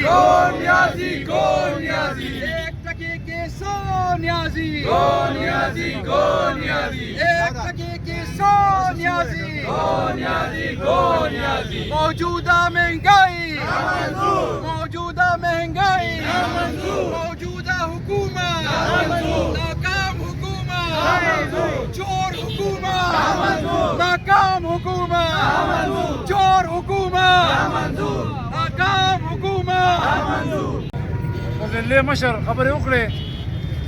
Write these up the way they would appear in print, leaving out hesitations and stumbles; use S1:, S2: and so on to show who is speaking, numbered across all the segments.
S1: نیازی کون نیازی
S2: ایک ٹکے کے 100 نیازی
S1: کون نیازی کون نیازی
S2: ایک ٹکے کے 100 نیازی
S1: کون نیازی کون نیازی
S2: موجودہ مہنگائی
S1: منظور
S2: موجودہ مہنگائی
S1: منظور
S2: موجودہ حکومت
S1: منظور
S2: ناکام حکومت
S1: منظور
S2: چور حکومت
S1: منظور
S2: ناکام حکومت
S1: منظور
S2: چور حکومت
S1: منظور
S2: ناکام حکومت
S1: منظور
S3: له مشر خبرې وکړې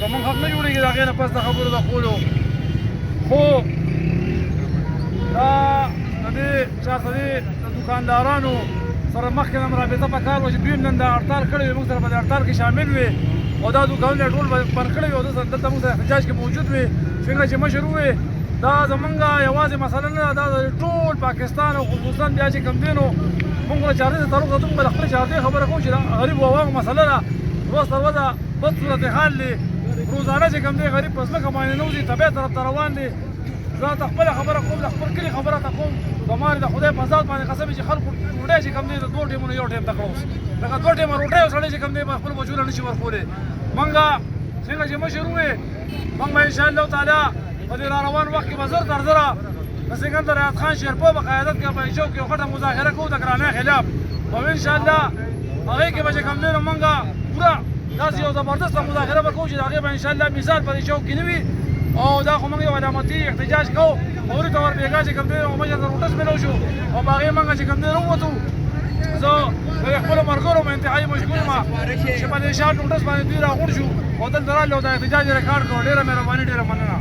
S3: زمونږ حق نه جوړېږي د هغې نه پس د خبرو د کولو خو دا د دې چا ته دې د دوکاندارانو سره مخکې نه رابطه پکار وه چې دوی هم نن دا هړتال کړی وي موږ سره په دې هړتال کې شامل وي او دا دوکانونه یې ټول بند کړی وي او دلته موږ سره احتجاج کې موجود وي څنګه چې مشر وویې دا زمونږ یوازې مسله نه ده دا د ټول پاکستان او خصوصا بیا چې کوم دی نو موږ له چارې سره تعلق ساتو موږ د خپلې چارې خبره کوو چې دا غریب او عوامو مسله ده روز تر ورځه بد صورتحال دی روزانه چې کوم دی غریب په ځمکه باندې نه وځي طبیعت طرف ته روان دی زه ته خپله خبره کوم د خپل کلي خبره ته کوم زما د خدای په ذات باندې قسم چې خلکو ډوډۍ چې کوم دی د 2 ټیمونو یو ټیم ته کړه اوس لکه 2 ټیمه روټۍ یو سړی چې کوم دی خپل بچو له نشي ورکولی موږ څنګه چې مشر وویې موږ به انشاءالله تعالی په دې را روان وخت کې به زر تر زره د سکندر حیات خان شیرپور په قیادت کې په چوک کې یو غټه مظاهره کوو د ګرانۍ خلاف او انشاءالله هغې کې به چې کوم دی نو موږ پوره داسې یو زبردسته مظاهره به کوو چې د هغې به انشاءالله مثال په دې چوک کې نه وي او دا خو موږ یو علامتي احتجاج کوو فوري طور بېګا چې کوم دی نو مشر ته نوټس میلاو شو او په هغې موږ چې کوم دی راووتو زه د خپلو ملګرو مې انتهایي مشکور یم چې په دې شان نوټس باندې دوی راغونډ شو او دلته راغلي او دا احتجاج یې ریکارډ کړو ډېره مهرباني ډېره مننه